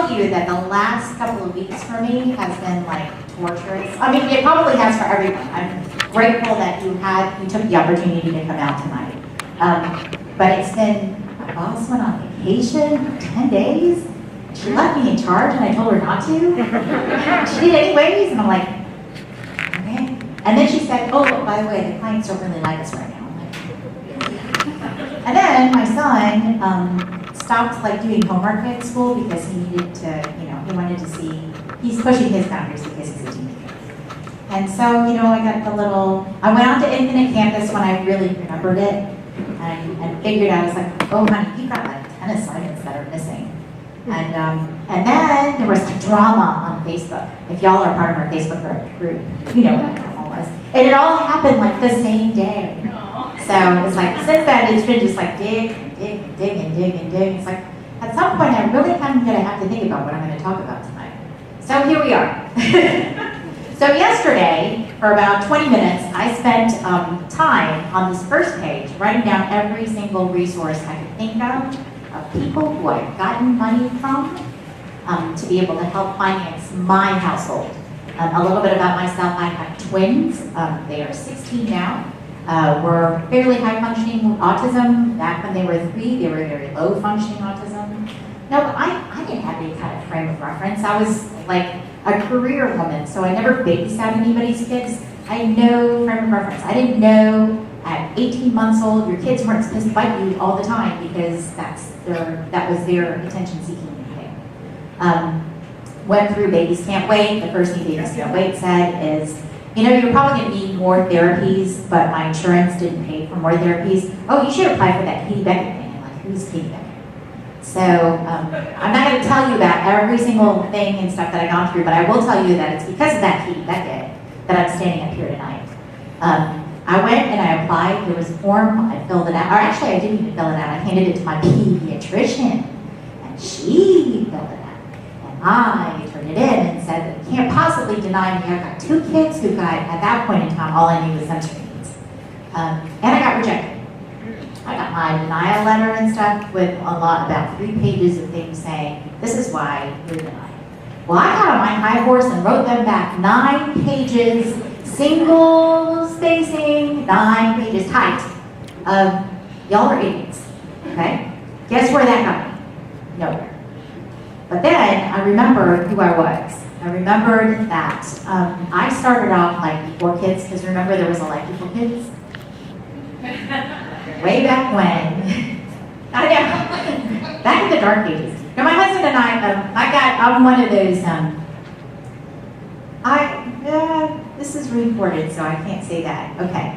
tell you that the last couple of weeks for me has been like torturous. I mean, it probably has for everyone. I'm grateful that you took the opportunity to come out tonight. But it's been, my boss went on vacation for 10 days. She left me in charge and I told her not to. She did anyways, and I'm like, okay. And then she said, oh, by the way, the clients don't really like us right now. I'm like, and then my son stopped like doing homework at school because he needed to, he wanted to see, he's pushing his boundaries because he's a teenager. And so, I went out to Infinite Campus when I really remembered it and figured out, I was like, oh honey, you've got like 10 assignments that are missing. And then there was like drama on Facebook. If y'all are part of our Facebook group, you know what that all was. And it all happened like the same day. So it's like, since then, it's been just like dig and dig and dig and dig and dig. It's like, at some point, I really am going to have to think about what I'm going to talk about tonight. So here we are. So yesterday, for about 20 minutes, I spent time on this first page writing down every single resource I could think of people who I've gotten money from to be able to help finance my household. A little bit about myself, I have twins. They are 16 now. Were fairly high-functioning autism. Back when they were 3, they were very low-functioning autism. No, but I didn't have any kind of frame of reference. I was like a career woman, so I never babysat anybody's kids. I had no frame of reference. I didn't know at 18 months old your kids weren't supposed to bite you all the time because that was their attention-seeking thing. Went through Babies Can't Wait. The first thing Babies Can't Wait said is, you're probably going to need more therapies, but my insurance didn't pay for more therapies. Oh, you should apply for that Katie Beckett thing. I'm like, who's Katie Beckett? So I'm not going to tell you about every single thing and stuff that I've gone through, but I will tell you that it's because of that Katie Beckett that I'm standing up here tonight. I went and I applied. There was a form. I filled it out. Or actually, I didn't even fill it out. I handed it to my pediatrician, and she filled it out. And I turned it in and said, you can't possibly deny me. I've got 2 kids who got, at that point in time, all I knew was sensory needs. And I got rejected. I got my denial letter and stuff with about 3 pages of things saying, this is why you're denied. Well, I got on my high horse and wrote them back 9 pages, single spacing, 9 pages height of, y'all are idiots, okay? Guess where that got me? Nowhere. But then I remembered who I was. I remembered that I started off like before kids, because remember there was a like before kids? Way back when. I know. Back in the dark ages. Now my husband and I'm one of those, this is recorded, so I can't say that. Okay.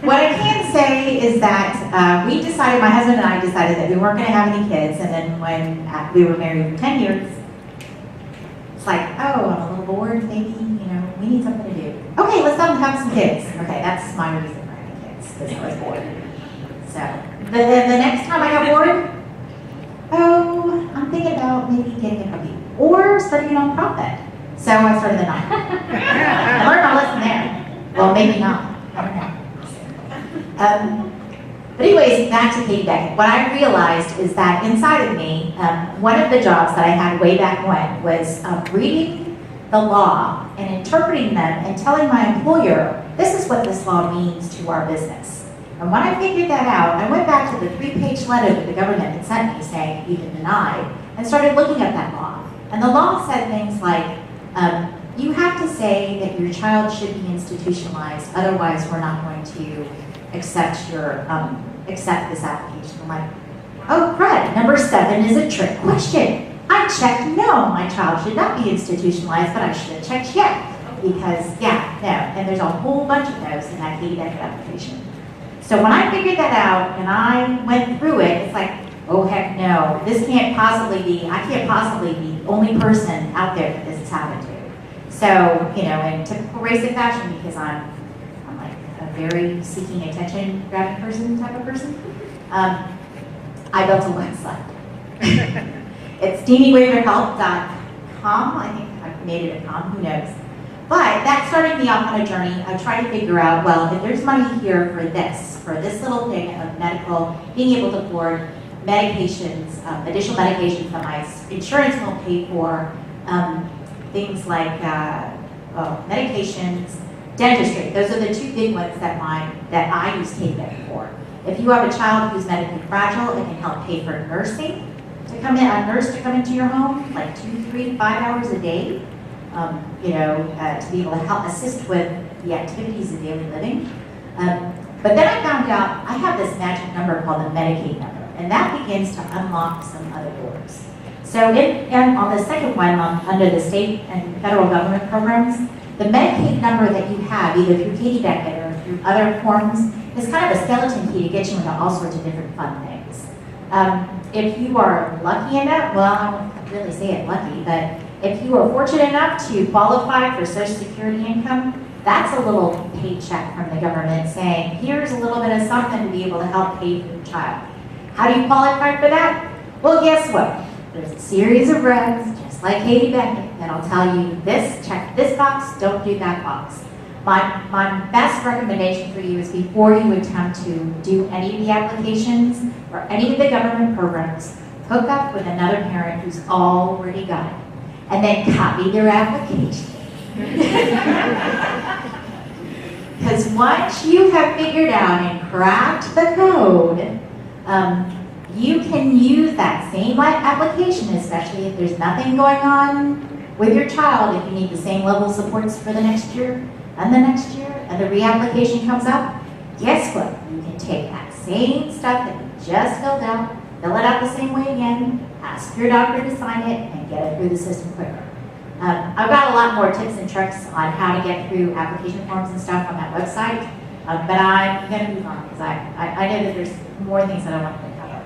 What I can say is that my husband and I decided that we weren't going to have any kids, and then when we were married for 10 years, it's like, oh, I'm a little bored, maybe, we need something to do. Okay, let's have some kids. Okay, that's my reason for having kids, because I was bored. So, the next time I got bored, I'm thinking about maybe getting a puppy or starting a nonprofit. So I started the nonprofit. I learned my lesson there. Well, maybe not. I don't know. But anyways, back to Katie Beckett. What I realized is that inside of me, one of the jobs that I had way back when was reading the law and interpreting them and telling my employer, this is what this law means to our business. And when I figured that out, I went back to the 3-page letter that the government had sent me saying you've been denied and started looking at that law. And the law said things like, you have to say that your child should be institutionalized, otherwise we're not going to accept this application. I'm like, oh crud, number 7 is a trick question. I checked no, my child should not be institutionalized, but I should have checked yes. Because, no. And there's a whole bunch of those in that Katie Beckett application. So when I figured that out and I went through it, it's like, oh heck no, I can't possibly be the only person out there that this has happened to. So, in typical Raissa fashion, because I'm like a very seeking attention grabbing person type of person, I built a website. It's DeanieWaverHealth.com. I think I've made it a com, who knows. But that started me off on a journey of trying to figure out, well, if there's money here for this little thing of medical, being able to afford medications, additional medications that my insurance will pay for, things like medications, dentistry. Those are the two big ones that I use KBEC for. If you have a child who's medically fragile, it can help pay for nursing a nurse to come into your home, like 2, 3, 5 hours a day, to be able to help assist with the activities of daily living. But then I found out I have this magic number called the Medicaid number, and that begins to unlock some other doors. So and on the second one, under the state and federal government programs, the Medicaid number that you have, either through Katie Beckett or through other forms, is kind of a skeleton key to get you into all sorts of different fun things. If you are lucky enough, well, I won't really say it lucky, but if you are fortunate enough to qualify for Social Security income, that's a little paycheck from the government saying, here's a little bit of something to be able to help pay for your child. How do you qualify for that? Well, guess what? There's a series of regs, just like Katie Beckett, that'll tell you this, check this box, don't do that box. My best recommendation for you is before you attempt to do any of the applications or any of the government programs, hook up with another parent who's already got it, and then copy their application. Because once you have figured out and cracked the code, you can use that same application, especially if there's nothing going on with your child, if you need the same level of supports for the next year, and the next year, and the reapplication comes up, guess what? You can take that same stuff that you just filled out, fill it out the same way again, ask your doctor to sign it, and get it through the system quicker. I've got a lot more tips and tricks on how to get through application forms and stuff on that website, but I'm going to move on because I know that there's more things that I want to cover.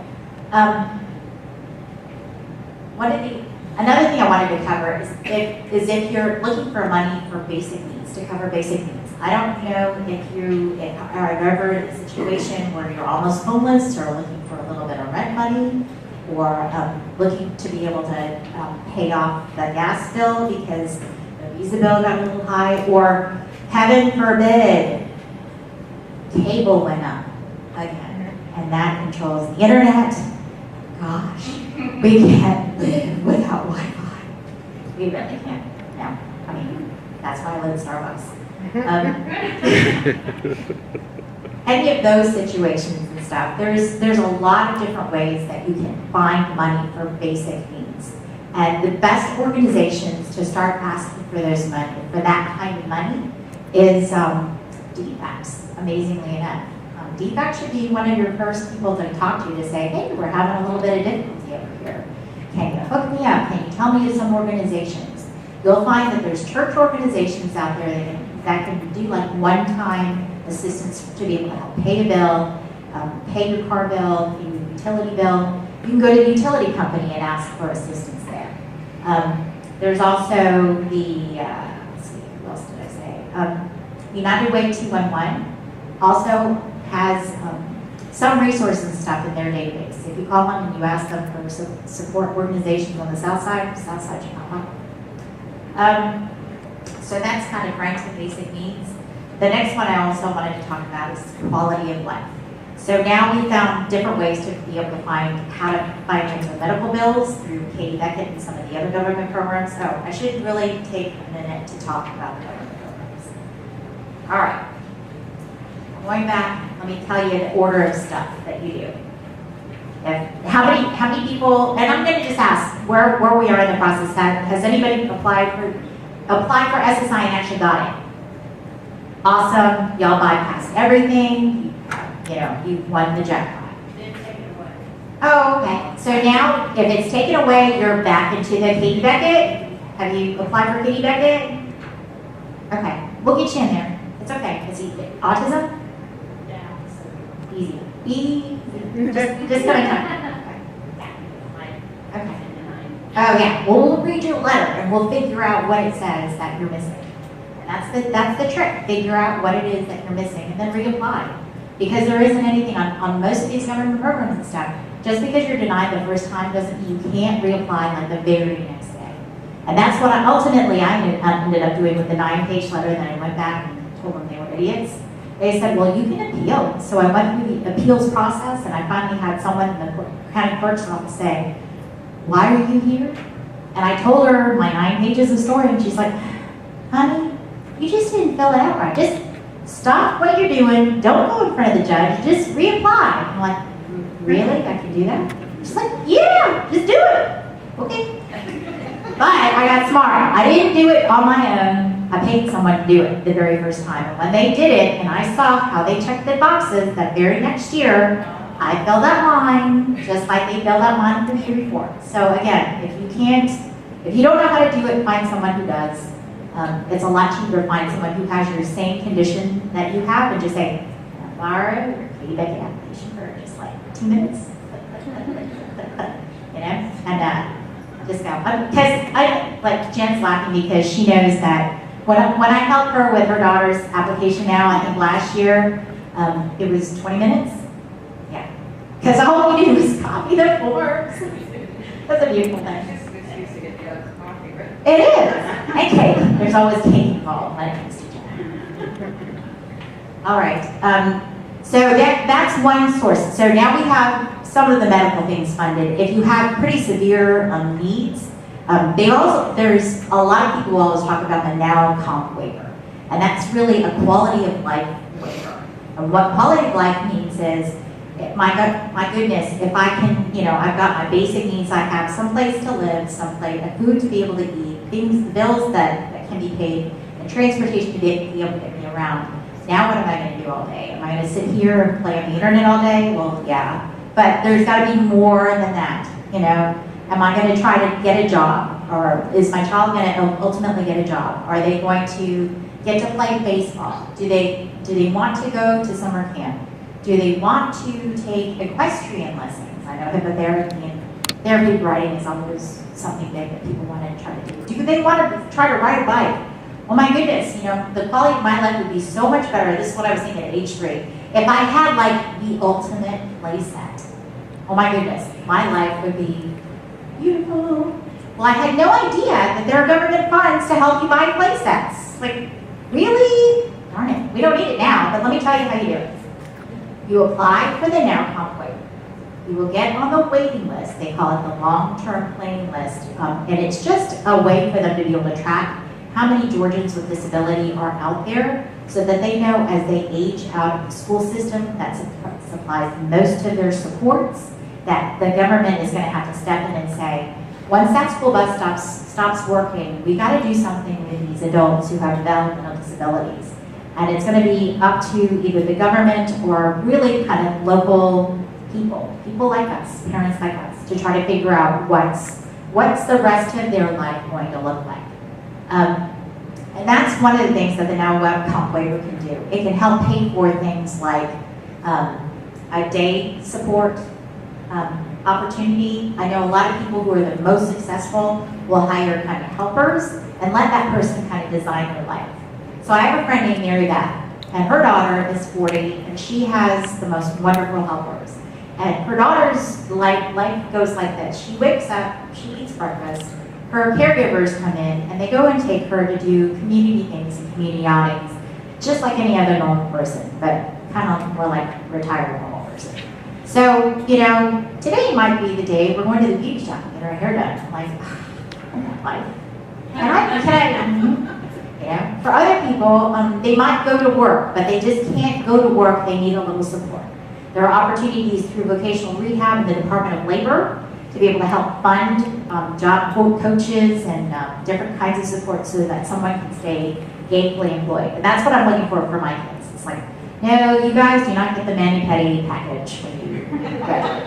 Another thing I wanted to cover is if you're looking for money for basic needs, to cover basic needs. I don't know if you are ever in a situation where you're almost homeless or looking for a little bit of rent money, or looking to be able to pay off the gas bill because the visa bill got a little high, or heaven forbid, cable went up again, and that controls the internet. Gosh, we can't live without Wi-Fi. We really can't. No, I mean, that's why I live at Starbucks. Any of those situations and stuff, there's a lot of different ways that you can find money for basic needs. And the best organizations to start asking for that kind of money is DFACs, amazingly enough. DFAC should be one of your first people to talk to say, hey, we're having a little bit of difficulty over here. Can you hook me up? Can you tell me to some organizations? You'll find that there's church organizations out there that can do like one-time assistance to be able to help pay the bill, pay your car bill, pay your utility bill. You can go to the utility company and ask for assistance there. There's also the, let's see, who else did I say? United Way 211 also has some resources and stuff in their database. If you call them and you ask them for support organizations on the South Side should pop up. So that's kind of granting basic needs. The next one I also wanted to talk about is quality of life. So now we found different ways to be able to find how to finance our medical bills through Katie Beckett and some of the other government programs. So I should really take a minute to talk about the government programs. All right. Going back, let me tell you the order of stuff that you do. How many people, and I'm going to just ask where we are in the process. Has anybody applied for SSI and actually got it? Awesome, y'all bypassed everything. You've won the jackpot. Didn't take it away. Oh, okay. So now, if it's taken away, you're back into the Katie Beckett. Have you applied for Katie Beckett? Okay, we'll get you in there. It's okay. Is he autism? Easy. Easy. Just coming down. Okay. Oh yeah. Well, we'll read your letter and we'll figure out what it says that you're missing. And that's the trick. Figure out what it is that you're missing and then reapply. Because there isn't anything on most of these government programs and stuff. Just because you're denied the first time doesn't mean you can't reapply like the very next day. And that's what I ended up doing with the 9-page letter. Then I went back and told them they were idiots. They said, well, you can appeal. So I went through the appeals process, and I finally had someone in the county clerk's office saying, why are you here? And I told her my 9 pages of story, and she's like, honey, you just didn't fill it out right. Just stop what you're doing. Don't go in front of the judge. Just reapply. I'm like, really? I can do that? She's like, yeah, just do it. Okay. But I got smart. I didn't do it on my own. I paid someone to do it the very first time. And when they did it, and I saw how they checked the boxes that very next year, I filled that line just like they filled that line the year before. So again, if you don't know how to do it, find someone who does. It's a lot cheaper to find someone who has your same condition that you have and just say, can I borrow your Katie Beckett application for just like 2 minutes? You know, and just go. Because like Jen's laughing because she knows that when I help her with her daughter's application now, I think last year, it was 20 minutes. Yeah. Because all we do is copy the forms. That's a beautiful thing. It is. And cake. There's always cake involved when it comes to Jen. All right. So that's one source. So now we have some of the medical things funded. If you have pretty severe needs, there's a lot of people always talk about the now comp waiver. And that's really a quality of life waiver. And what quality of life means is, my goodness, if I can, I've got my basic needs, I have some place to live, some place, food to be able to eat, things, bills that can be paid, and transportation to be able to get me around. Now what am I going to do all day? Am I going to sit here and play on the internet all day? Well, yeah. But there's got to be more than that, Am I going to try to get a job? Or is my child going to ultimately get a job? Are they going to get to play baseball? Do they want to go to summer camp? Do they want to take equestrian lessons? I know hypnotherapy and therapy writing is always something big that people want to try to do. Do they want to try to ride a bike? Oh my goodness, the quality of my life would be so much better. This is what I was thinking at age 3. If I had like the ultimate play set. Oh my goodness, my life would be beautiful. Well, I had no idea that there are government funds to help you buy play sets. Like, really? Darn it, we don't need it now, but let me tell you how you do it. You apply for the Now Comp waiver. You will get on the waiting list. They call it the long-term planning list. And it's just a way for them to be able to track how many Georgians with disability are out there so that they know as they age out of the school system that supplies most of their supports, that the government is going to have to step in and say, once that school bus stops working, we got to do something with these adults who have developmental disabilities. And it's going to be up to either the government or really kind of local people like us, parents like us, to try to figure out what's the rest of their life going to look like. And that's one of the things that the Now Comp waiver can do. It can help pay for things like a day support opportunity. I know a lot of people who are the most successful will hire kind of helpers and let that person kind of design their life. So I have a friend named Mary Beth, and her daughter is 40, and she has the most wonderful helpers. And her daughter's life goes like this. She wakes up, she eats breakfast, her caregivers come in, and they go and take her to do community things and community outings, just like any other normal person, but kind of more like retired normal person. So, today might be the day we're going to the beauty shop and get our hair done. I'm like, life. For other people, they might go to work, but they just can't go to work. They need a little support. There are opportunities through vocational rehab and the Department of Labor to be able to help fund job coaches and different kinds of support so that someone can stay gainfully employed. And that's what I'm looking for my kids. It's like, no, you guys do not get the mani-pedi package when you graduate.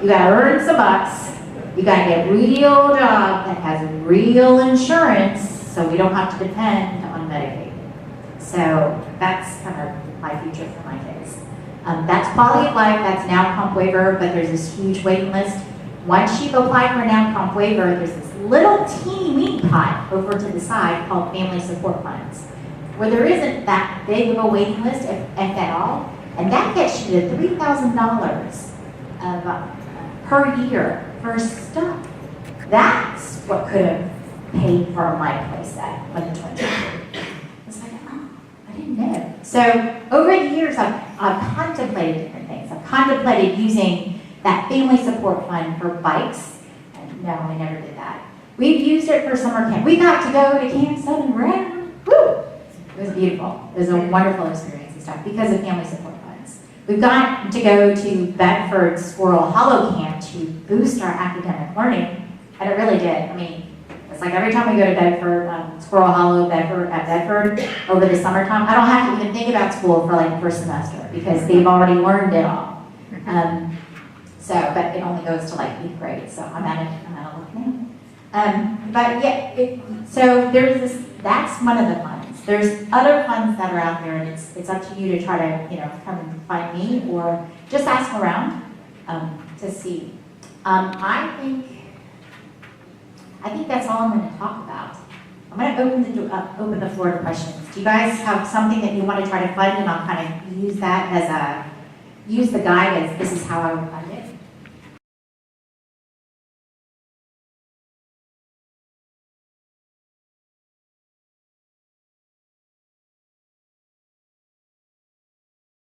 You gotta earn some bucks. You gotta get a real job that has real insurance so we don't have to depend on Medicaid. So that's kind of my future for my kids. That's quality of life, that's Now Comp waiver, but there's this huge waiting list. Once you apply for a Now Comp waiver, there's this little teeny weeny pot over to the side called family support funds, where there isn't that big of a waiting list, if at all, and that gets you to $3,000 per year for stuff. That's what could have paid for my place set when the twins were born. It's like, oh, I didn't know. So over the years, I've contemplated different things. I've contemplated using that family support fund for bikes. And no, I never did that. We've used it for summer camp. We got to go to Camp 7 Round. Woo! It was beautiful. It was a wonderful experience and stuff because of family support funds. We've got to go to Bedford Squirrel Hollow Camp to boost our academic learning, and it really did. I mean, it's like every time we go to Bedford, Squirrel Hollow, Bedford, over the summertime, I don't have to even think about school for like the first semester because they've already learned it all. But it only goes to like 8th grade, so I'm at a look now. But yeah, so there's this, that's one of the funds. There's other funds that are out there, and it's up to you to try to, come and find me or just ask around to see. I think that's all I'm going to talk about. I'm going to open the floor to questions. Do you guys have something that you want to try to fund, and I'll kind of use that as use the guide as this is how